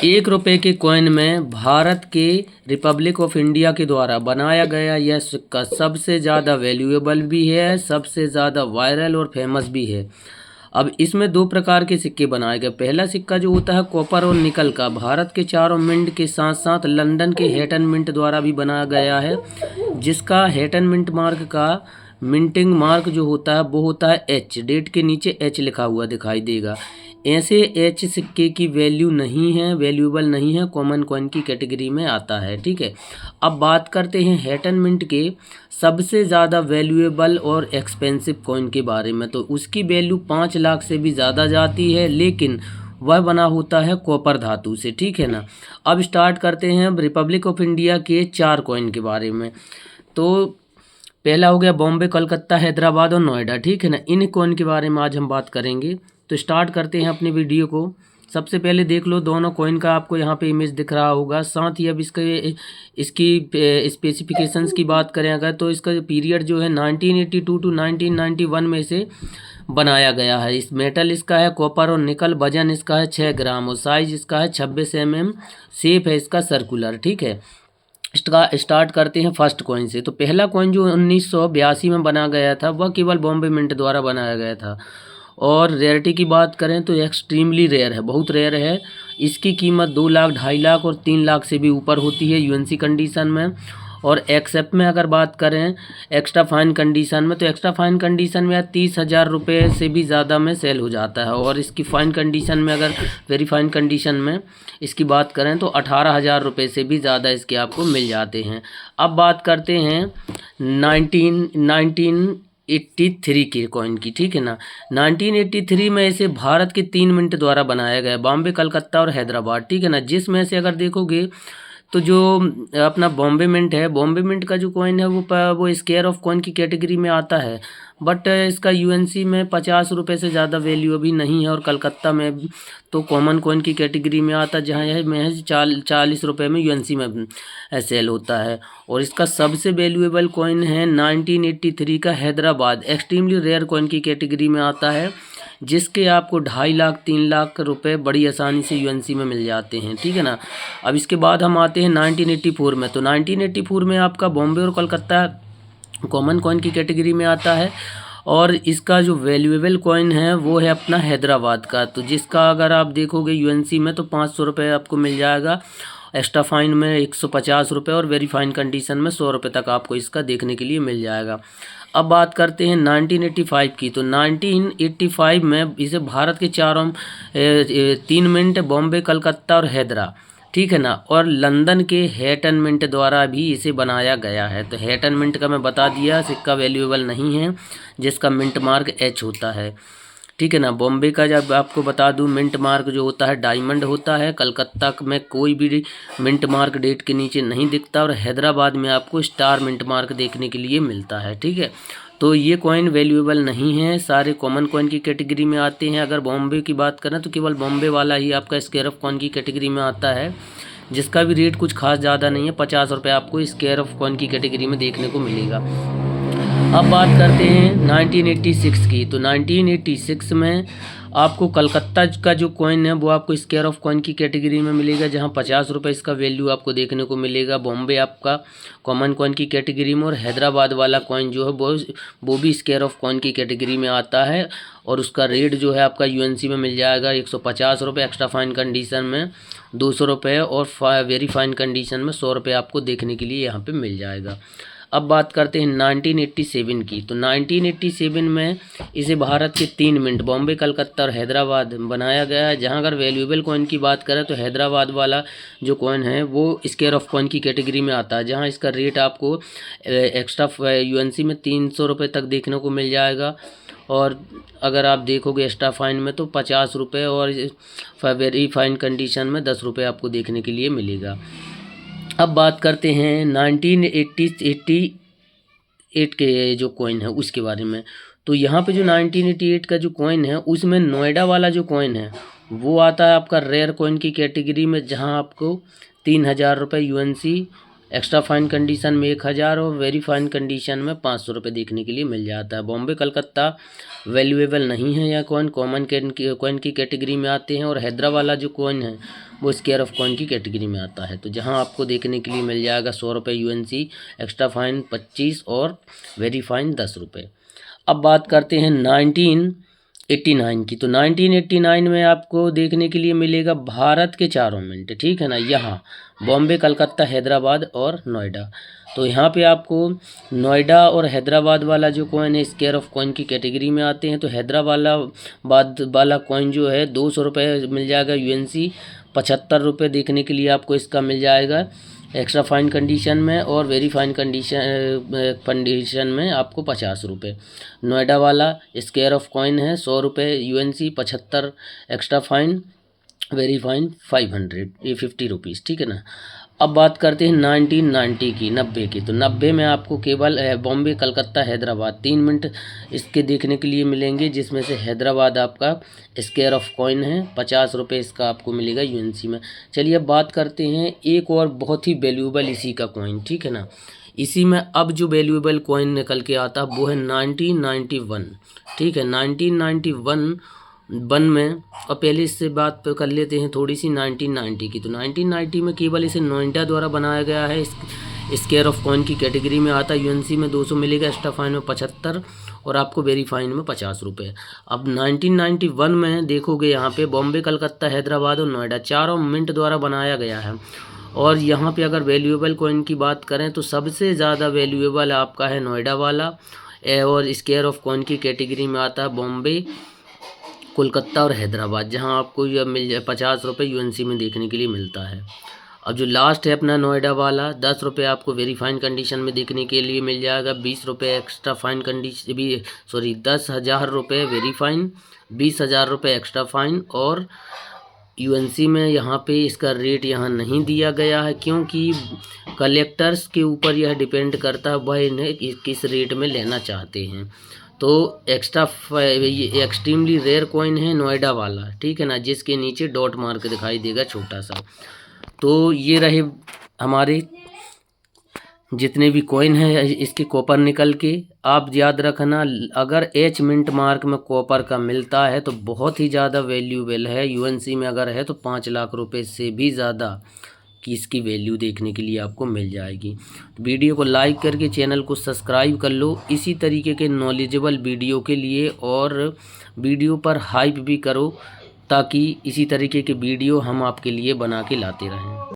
1 रुपए के कॉइन में भारत के रिपब्लिक ऑफ इंडिया के द्वारा बनाया गया यह सिक्का सबसे ज़्यादा वैल्यूएबल भी है, सबसे ज़्यादा वायरल और फेमस भी है। अब इसमें 2 प्रकार के सिक्के बनाए गए। पहला सिक्का जो होता है कॉपर और निकल का, भारत के चारों मिंट के साथ साथ लंदन के हेटन मिंट द्वारा भी बनाया गया है, जिसका हेटन मिंट मार्क का मिंटिंग मार्क जो होता है वो होता है एच, डेट के नीचे एच लिखा हुआ दिखाई देगा। ऐसे एच सिक्के की वैल्यू नहीं है, वैल्यूएबल नहीं है, कॉमन कॉइन की कैटेगरी में आता है। ठीक है, अब बात करते हैं हेटन मिंट के सबसे ज़्यादा वैल्यूएबल और एक्सपेंसिव कॉइन के बारे में। तो उसकी वैल्यू 5 लाख से भी ज़्यादा जाती है, लेकिन वह बना होता है कॉपर धातु से। ठीक है ना। अब स्टार्ट करते हैं रिपब्लिक ऑफ इंडिया के 4 कॉइन के बारे में। तो पहला हो गया बॉम्बे, कलकत्ता, हैदराबाद और नोएडा। ठीक है ना, इन कॉइन के बारे में आज हम बात करेंगे। तो स्टार्ट करते हैं अपनी वीडियो को। सबसे पहले देख लो दोनों कॉइन का आपको यहाँ पे इमेज दिख रहा होगा। साथ ही अब इसकी स्पेसिफिकेशंस की बात करें अगर, तो इसका पीरियड जो है 1982 टू 1991 में से बनाया गया है। इस मेटल इसका है कॉपर और निकल, वजन इसका है 6 ग्राम और साइज इसका है 26 mm, शेप है इसका सर्कुलर। ठीक है, स्टार्ट करते हैं फर्स्ट कॉइन से। तो पहला कॉइन जो 1982 में बना गया था वह केवल बॉम्बे मिंट द्वारा बनाया गया था। और रेयरिटी की बात करें तो एक्सट्रीमली रेयर है, बहुत रेयर है। इसकी कीमत 2 लाख, 2.5 लाख और 3 लाख से भी ऊपर होती है यूएनसी कंडीशन में। और एक्सेप्ट में अगर बात करें एक्स्ट्रा फाइन कंडीशन में, तो एक्स्ट्रा फाइन कंडीशन में 30,000 रुपये से भी ज़्यादा में सेल हो जाता है। और इसकी फाइन कंडीशन में अगर वेरी फाइन कंडीशन में इसकी बात करें तो 18,000 रुपये से भी ज़्यादा इसके आपको मिल जाते हैं। अब बात करते हैं 1983 के कॉइन की। ठीक है ना, 1983 में इसे भारत के 3 मिंट द्वारा बनाया गया, बॉम्बे, कलकत्ता और हैदराबाद। ठीक है ना, जिसमें से अगर देखोगे तो जो अपना बॉम्बे मिंट है, बॉम्बे मिंट का जो कॉइन है वो स्क्वायर ऑफ कॉइन की कैटेगरी में आता है। बट इसका यूएनसी में 50 रुपये से ज़्यादा वैल्यू अभी नहीं है। और कलकत्ता में तो कॉमन कॉइन की कैटेगरी में आता है, जहाँ यह महज 40 रुपये में यूएनसी में सेल होता है। और इसका सबसे वैल्यूएबल कॉइन है 1983 का हैदराबाद, एक्सट्रीमली रेयर कॉइन की कैटेगरी में आता है, जिसके आपको 2.5 लाख, 3 लाख रुपए बड़ी आसानी से यूएनसी में मिल जाते हैं। ठीक है ना। अब इसके बाद हम आते हैं 1984 में। तो 1984 में आपका बॉम्बे और कलकत्ता कॉमन कॉइन की कैटेगरी में आता है। और इसका जो वैल्यूएबल कॉइन है वो है अपना हैदराबाद का, तो जिसका अगर आप देखोगे यूएनसी में तो 500 रुपये आपको मिल जाएगा, एक्स्ट्रा फाइन में 150 रुपये और वेरी फाइन कंडीशन में 100 रुपये तक आपको इसका देखने के लिए मिल जाएगा। अब बात करते हैं 1985 की। तो 1985 में इसे भारत के चारों 3 मिंट, बॉम्बे, कलकत्ता और हैदरा, ठीक है ना, और लंदन के हेटन मिंट द्वारा भी इसे बनाया गया है। तो हेटन मिंट का मैं बता दिया, सिक्का वैल्यूएबल नहीं है, जिसका मिंट मार्क एच होता है। ठीक है ना। बॉम्बे का जब आपको बता दूं मिंट मार्क जो होता है डायमंड होता है, कलकत्ता में कोई भी मिंट मार्क डेट के नीचे नहीं दिखता, और हैदराबाद में आपको स्टार मिंट मार्क देखने के लिए मिलता है। ठीक है, तो ये कॉइन वैल्यूएबल नहीं है, सारे कॉमन कॉइन की कैटेगरी में आते हैं। अगर बॉम्बे की बात करें तो केवल बॉम्बे वाला ही आपका स्क्वायर ऑफ कॉइन की कैटेगरी में आता है, जिसका भी रेट कुछ खास ज़्यादा नहीं है, 50 रुपये आपको स्क्वायर ऑफ कॉइन की कैटेगरी में देखने को मिलेगा। अब बात करते हैं 1986 की। तो 1986 में आपको कलकत्ता का जो कॉइन है वो आपको स्क्वायर ऑफ कॉइन की कैटेगरी में मिलेगा, जहां 50 रुपये इसका वैल्यू आपको देखने को मिलेगा। बॉम्बे आपका कॉमन कॉइन की कैटेगरी में, और हैदराबाद वाला कॉइन जो है वो भी स्क्वायर ऑफ कॉइन की कैटेगरी में आता है, और उसका रेट जो है आपका यूएनसी में मिल जाएगा 150 रुपये, एक्स्ट्रा फाइन कंडीशन में 200 रुपये और वेरी फाइन कंडीशन में 100 रुपये आपको देखने के लिए यहाँ पर मिल जाएगा। अब बात करते हैं 1987 की। तो 1987 में इसे भारत के 3 मिंट, बॉम्बे, कलकत्ता और हैदराबाद बनाया गया है। जहां अगर वैल्यूएबल कॉइन की बात करें तो हैदराबाद वाला जो कॉइन है वो स्क्वायर ऑफ कॉइन की कैटेगरी में आता है, जहां इसका रेट आपको एक्स्ट्रा यूएनसी में 300 रुपये तक देखने को मिल जाएगा। और अगर आप देखोगे एक्स्ट्रा फाइन में तो 50 रुपये, और वेरी फाइन कंडीशन में 10 रुपये आपको देखने के लिए मिलेगा। अब बात करते हैं 1988 के जो कॉइन है उसके बारे में। तो यहाँ पे जो 1988 का जो कॉइन है उसमें नोएडा वाला जो कॉइन है वो आता है आपका रेयर कॉइन की कैटेगरी में, जहाँ आपको 3,000 रुपये यूएनसी एक्स्ट्रा फाइन कंडीशन में 1000 और वेरी फाइन कंडीशन में 500 रुपये देखने के लिए मिल जाता है। बॉम्बे कलकत्ता वैल्यूएबल नहीं है यह कॉइन, कॉमन कॉइन की कैटेगरी में आते हैं, और हैदराबाद वाला जो कॉइन है वो स्क्वायर ऑफ कॉइन की कैटेगरी में आता है। तो जहां आपको देखने के लिए मिल जाएगा 100 रुपये यूएनसी, एक्स्ट्रा फाइन 25 और वेरी फाइन 10 रुपये। अब बात करते हैं 1989 की। तो 1989 में आपको देखने के लिए मिलेगा भारत के चारों मिनट, ठीक है ना, यहाँ बॉम्बे कलकत्ता हैदराबाद और नोएडा। तो यहाँ पे आपको नोएडा और हैदराबाद वाला जो कॉइन है स्क्वायर ऑफ कॉइन की कैटेगरी में आते हैं। तो हैदराबाद वाला कॉइन जो है 200 रुपये मिल जाएगा यूएनसी, 75 रुपये देखने के लिए आपको इसका मिल जाएगा एक्स्ट्रा फाइन कंडीशन में, और वेरी फाइन कंडीशन में आपको 50 रुपये। नोएडा वाला स्क्वायर ऑफ कॉइन है 100 रुपये UNC, 75 extra fine, very fine 500, ये 50 रुपीज़, ठीक है ना। अब बात करते हैं 1990 की, 90 की। तो 90 में आपको केवल बॉम्बे कलकत्ता हैदराबाद 3 मिनट इसके देखने के लिए मिलेंगे, जिसमें से हैदराबाद आपका स्क्वायर ऑफ कॉइन है 50 रुपये इसका आपको मिलेगा यूएनसी में। चलिए अब बात करते हैं एक और बहुत ही वैल्यूएबल इसी का कॉइन, ठीक है ना। इसी में अब जो वैल्यूएबल कॉइन निकल के आता है वो है 1991, ठीक है। 1991 में, और पहले इससे बात कर लेते हैं थोड़ी सी 1990 की। तो 1990 में केवल इसे नोएडा द्वारा बनाया गया है, स्क्वायर ऑफ कॉइन की कैटेगरी में आता है। यूएनसी में 200 मिलेगा, एक्स्ट्रा फाइन में 75 और आपको वेरी फाइन में 50 रुपये। अब 1991 में देखोगे यहाँ पे बॉम्बे कलकत्ता हैदराबाद और नोएडा चारों मिंट द्वारा बनाया गया है। और यहाँ पे अगर वैल्यूएबल कॉइन की बात करें तो सबसे ज़्यादा वैल्यूएबल आपका है नोएडा वाला, और स्क्वायर ऑफ कॉइन की कैटेगरी में आता है बॉम्बे कोलकाता और हैदराबाद, जहां आपको यह मिल जाए 50 रुपये यूएनसी में देखने के लिए मिलता है। अब जो लास्ट है अपना नोएडा वाला 10 रुपये आपको वेरी फाइन कंडीशन में देखने के लिए मिल जाएगा, 20 रुपये एक्स्ट्रा फाइन कंडीशन भी 10,000 रुपये वेरी फाइन, 20,000 रुपये एक्स्ट्रा फाइन। और यूएनसी में यहाँ पे इसका रेट यहाँ नहीं दिया गया है, क्योंकि कलेक्टर्स के ऊपर यह डिपेंड करता है वह इन्हें किस रेट में लेना चाहते हैं। तो ये एक्सट्रीमली रेयर कॉइन है नोएडा वाला, ठीक है ना, जिसके नीचे डॉट मार्क दिखाई देगा छोटा सा। तो ये रहे हमारे जितने भी कॉइन है इसके कॉपर निकल के। आप याद रखना, अगर एच मिंट मार्क में कॉपर का मिलता है तो बहुत ही ज़्यादा वैल्यूएबल है। यूएनसी में अगर है तो 5 लाख रुपए से भी ज़्यादा की इसकी वैल्यू देखने के लिए आपको मिल जाएगी। वीडियो को लाइक करके चैनल को सब्सक्राइब कर लो इसी तरीके के नॉलेजेबल वीडियो के लिए, और वीडियो पर हाइप भी करो ताकि इसी तरीके के वीडियो हम आपके लिए बना के लाते रहें।